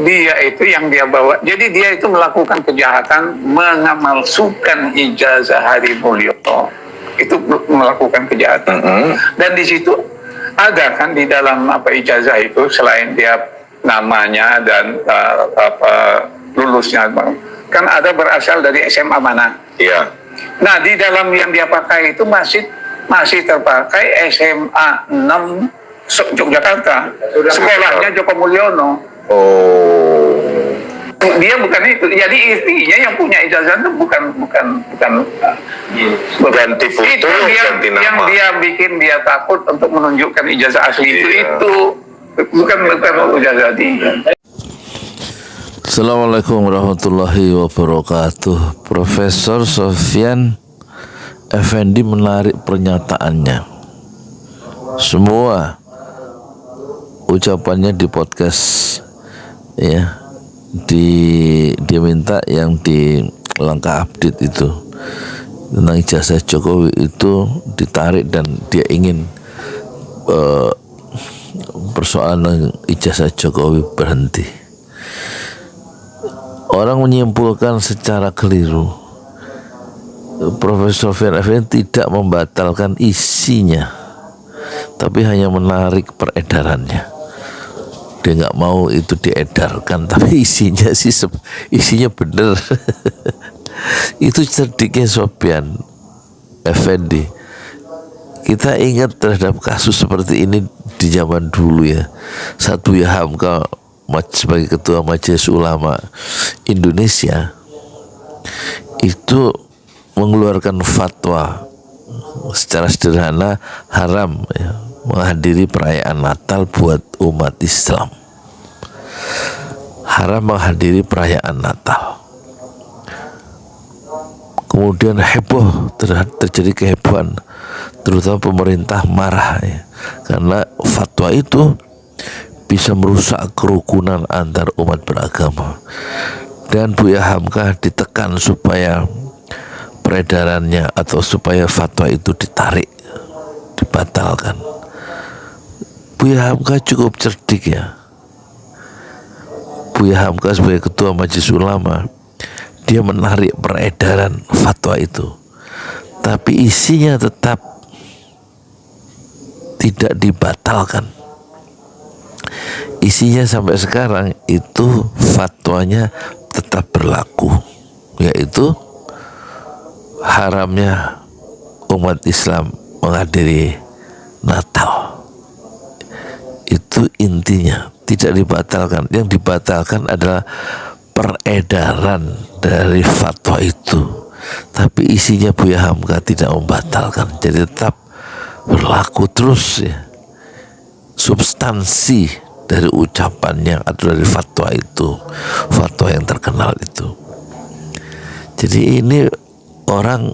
dia itu yang dia bawa. Jadi dia itu melakukan kejahatan mengamalsukan ijazah Hari Mulyono. Itu melakukan kejahatan. Dan di situ ada kan di dalam ijazah itu, selain dia namanya dan lulusnya kan ada berasal dari SMA mana. Iya. Nah, di dalam yang dia pakai itu masih terpakai SMA 6 Yogyakarta. Sekolahnya Joko Mulyono. Oh. Dia bukan itu. Jadi intinya yang punya ijazah itu bukan ganti foto, itu ganti nama. Yang dia bikin dia takut untuk menunjukkan ijazah asli itu bukan ijazah dia. Assalamualaikum warahmatullahi wabarakatuh. Profesor Sofyan Effendi menarik pernyataannya. Semua ucapannya di podcast ya, dia minta yang di langkah update itu tentang ijazah Jokowi itu ditarik, dan dia ingin persoalan ijazah Jokowi berhenti. Orang menyimpulkan secara keliru. Profesor Sofyan Effendi tidak membatalkan isinya, tapi hanya menarik peredarannya. Dia nggak mau itu diedarkan, tapi isinya bener. Itu cerdiknya Sofyan Effendi. Kita ingat terhadap kasus seperti ini di zaman dulu ya. Buya Hamka sebagai ketua Majelis Ulama Indonesia itu mengeluarkan fatwa secara sederhana haram ya, menghadiri perayaan Natal buat umat Islam. Haram menghadiri perayaan Natal. Kemudian heboh, terjadi kehebohan, terutama pemerintah marah ya, karena fatwa itu bisa merusak kerukunan antar umat beragama. Dan Buya Hamka ditekan supaya peredarannya atau supaya fatwa itu ditarik, dibatalkan. Buya Hamka cukup cerdik ya. Buya Hamka sebagai ketua Majelis Ulama, dia menarik peredaran fatwa itu, tapi isinya tetap tidak dibatalkan. Isinya sampai sekarang itu fatwanya tetap berlaku, yaitu haramnya umat Islam menghadiri Natal. Itu intinya, tidak dibatalkan. Yang dibatalkan adalah peredaran dari fatwa itu, tapi isinya Buya Hamka tidak membatalkan, jadi tetap berlaku terus ya. Substansi dari ucapannya atau dari fatwa itu, fatwa yang terkenal itu. Jadi ini orang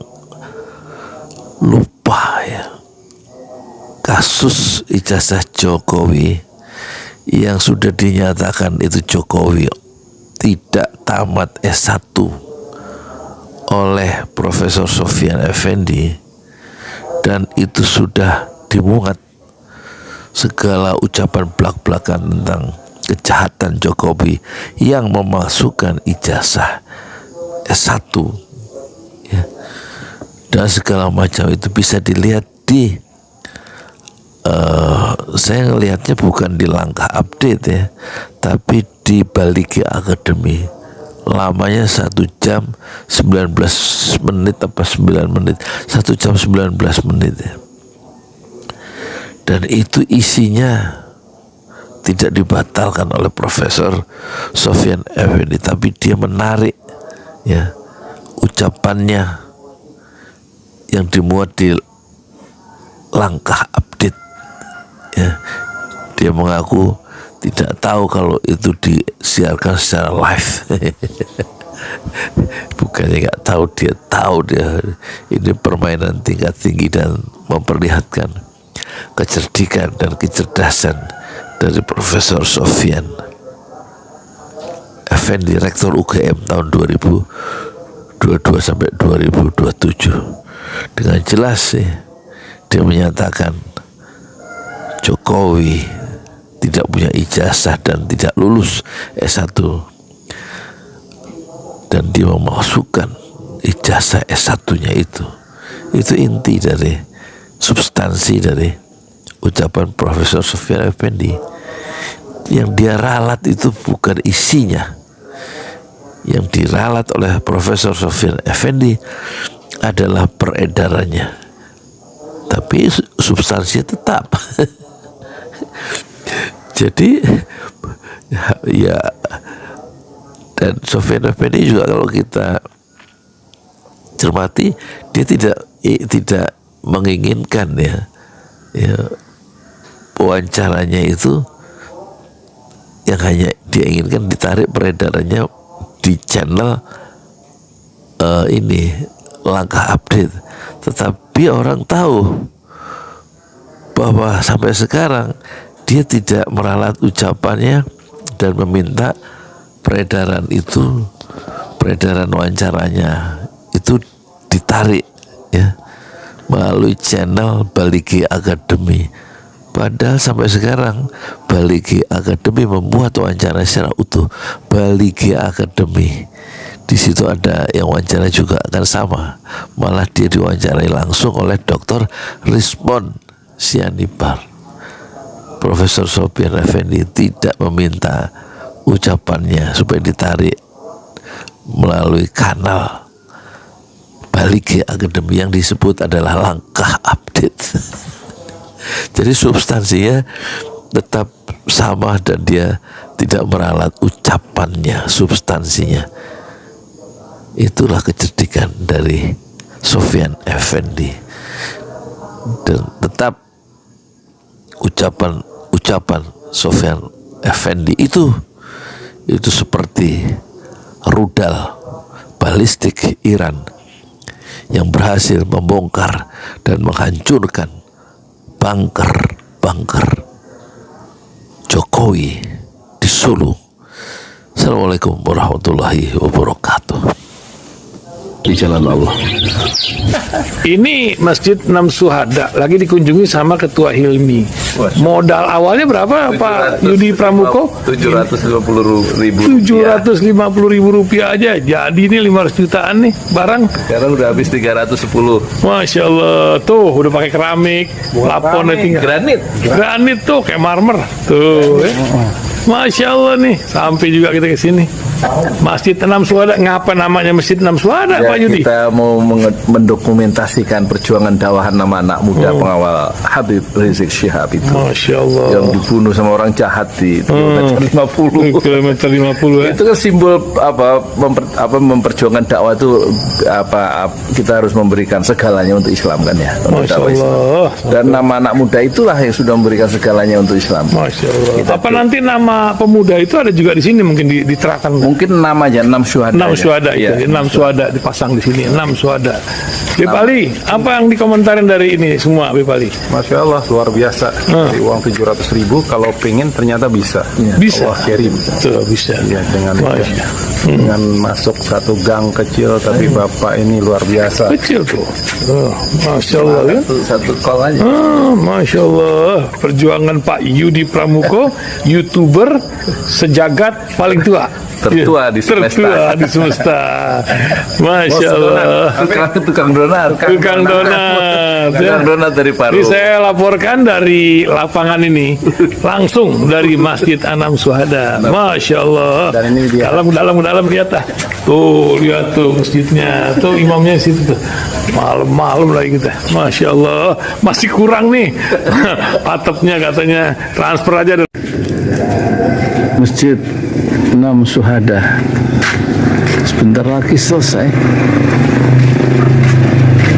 lupa ya, kasus ijazah Jokowi yang sudah dinyatakan itu Jokowi tidak tamat S1 oleh Profesor Sofyan Effendi, dan itu sudah dimuat segala ucapan belak-belakan tentang kejahatan Jokowi yang memasukkan ijazah S1 ya, dan segala macam itu bisa dilihat di saya ngelihatnya bukan di langkah update ya, tapi di Baliki Academy. Lamanya 1 jam 19 menit apa 9 menit, 1 jam 19 menit ya. Dan itu isinya tidak dibatalkan oleh Profesor Sofyan Effendi, tapi dia menarik ya ucapannya yang dimuat di langkah update ya. Dia mengaku tidak tahu kalau itu disiarkan secara live. Bukannya nggak tahu, dia tahu. Dia ini permainan tingkat tinggi dan memperlihatkan kecerdikan dan kecerdasan dari Profesor Sofyan Effendi, Rektor UGM tahun 2022 sampai 2027. Dengan jelas sih dia menyatakan Jokowi tidak punya ijazah dan tidak lulus S1, dan dia memasukkan ijazah S1-nya itu inti dari substansi dari ucapan Profesor Sofyan Effendi. Yang dia ralat itu bukan isinya. Yang diralat oleh Profesor Sofyan Effendi adalah peredarannya, tapi substansinya tetap. Jadi ya, dan Sofyan Effendi juga kalau kita cermati, dia tidak menginginkan ya wawancaranya itu yang hanya dia inginkan ditarik peredarannya di channel ini Langkah Update, tetapi orang tahu bahwa sampai sekarang dia tidak meralat ucapannya dan meminta peredaran wawancaranya itu ditarik ya melalui channel Baliki Academy. Padahal sampai sekarang Baliki Academy membuat wawancara secara utuh. Baliki Academy, di situ ada yang wawancara juga akan sama. Malah dia diwawancarai langsung oleh Dr. Rizmon Sianipar. Profesor Sofyan Effendi tidak meminta ucapannya supaya ditarik melalui kanal Baliki Academy yang disebut adalah Langkah Update. Jadi substansinya tetap sama dan dia tidak meralat ucapannya, substansinya. Itulah kecerdikan dari Sofyan Effendi. Dan tetap ucapan Sofyan Effendi itu seperti rudal balistik Iran yang berhasil membongkar dan menghancurkan bunker Jokowi di Solo. Assalamualaikum warahmatullahi wabarakatuh. Di jalan Allah. Ini Masjid Enam Syuhada lagi dikunjungi sama Ketua Hilmi. Modal awalnya berapa Pak Yudi Pramuko? 750.000. 750.000 rupiah aja. Jadi ini 500 jutaan nih barang. Sekarang udah habis 310. Masya Allah, tuh udah pakai keramik, laponnya tinggal. Granit tuh kayak marmer. Tuh, ya. Masya Allah nih, sampai juga kita ke sini. Masjid Enam Syuhada, ngapa namanya Masjid Enam Syuhada, Ya, Pak Yudi? kita mau mendokumentasikan perjuangan dakwahan nama anak muda pengawal Habib Rizik Syihab itu. Masya Allah. Yang dibunuh sama orang jahat di kilometer 50. Kilometer 50 ya. Itu kan simbol memperjuangkan dakwah itu kita harus memberikan segalanya untuk Islam kan ya. Untuk Masya dakwah Islam. Allah. Dan nama anak muda itulah yang sudah memberikan segalanya untuk Islam. Masya Allah. Kita Apa nanti nama pemuda itu ada juga di sini mungkin diterangkan? Mungkin namanya 6 syuhada. 6 syuhada Ya. itu, 6 syuhada dipasang di sini, 6 syuhada. Bip Ali, apa yang dikomentarin dari ini semua, Bip Ali? Masya Allah, luar biasa. Dari uang 700.000, kalau pengen ternyata bisa. Bisa. Allah kirim. Tuh, bisa. Ya, Masya. dengan masuk satu gang kecil, tapi Bapak ini luar biasa. Kecil tuh. Masya Allah kan? Satu call aja. Masya Allah. Perjuangan Pak Yudi Pramuko, YouTuber sejagat paling tua. Tertua di semesta. Tertua di semesta. Masya Allah. Tukang donat. Tukang donat. Tukang donat dari Paru. Ini saya laporkan dari lapangan ini langsung dari Masjid Enam Syuhada. Masya Allah. Dan ini dia. Dalam lihat ah. Tuh lihat tuh masjidnya. Tuh imamnya di situ tuh. Malam lagi kita. Masya Allah. Masih kurang nih. Atapnya katanya transfer aja. Masjid Enam Syuhada sebentar lagi selesai.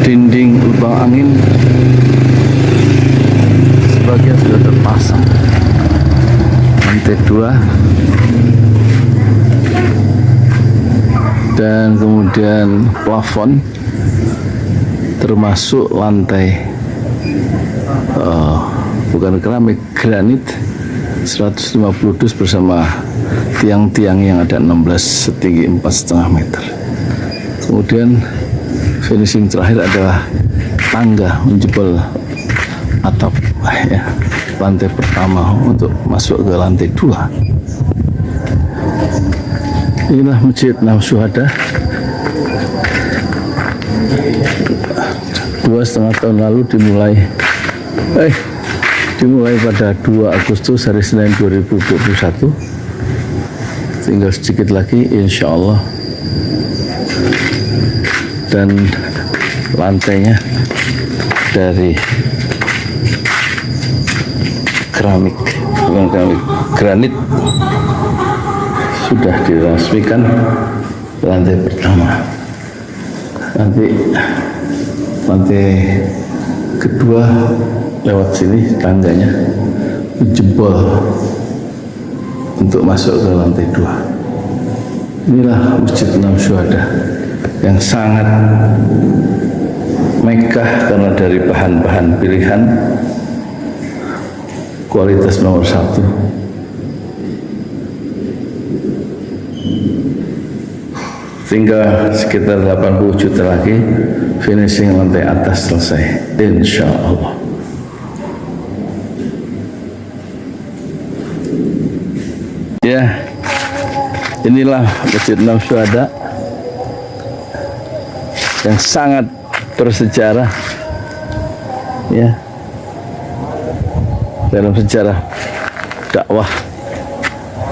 Dinding lubang angin sebagian sudah terpasang, lantai 2 dan kemudian plafon termasuk lantai bukan keramik, granit 150 dus bersama tiang-tiang yang ada 16 setinggi 4,5 meter. Kemudian finishing terakhir adalah tangga menjebol atap ya, lantai pertama untuk masuk ke lantai 2. Inilah Masjid Enam Syuhada. 2,5 tahun lalu dimulai pada 2 Agustus hari Senin 2021. Tinggal sedikit lagi insya Allah, dan lantainya dari keramik, bukan keramik, granit, sudah diresmikan lantai pertama. Nanti lantai kedua lewat sini tangganya jebol untuk masuk ke lantai 2. Inilah Masjid Enam Syuhada yang sangat megah karena dari bahan-bahan pilihan, kualitas nomor 1. Tinggal sekitar 80 juta lagi finishing lantai atas selesai, insya Allah. Ya, inilah Masjid Enam Syuhada yang sangat bersejarah, ya, dalam sejarah dakwah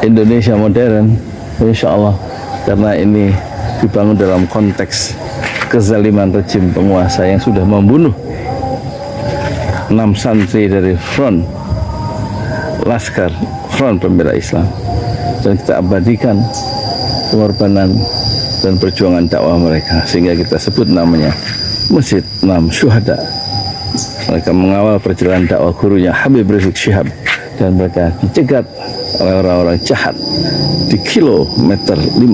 Indonesia modern, insya Allah, karena ini dibangun dalam konteks kezaliman rejim penguasa yang sudah membunuh 6 santri dari front pembela Islam, dan kita abadikan pengorbanan dan perjuangan dakwah mereka, sehingga kita sebut namanya Masjid Enam Syuhada. Mereka mengawal perjalanan dakwah gurunya Habib Rizik Syihab, dan mereka dicegat oleh orang-orang jahat di kilometer 50.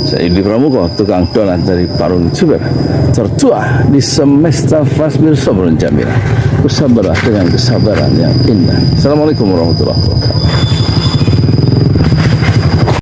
Saya Yudi Pramuko, tukang donat dari Parung Juber, tertua di semesta Fasbir Sabrun Jamila. Bersabarlah dengan kesabaran yang indah. Assalamualaikum warahmatullahi wabarakatuh.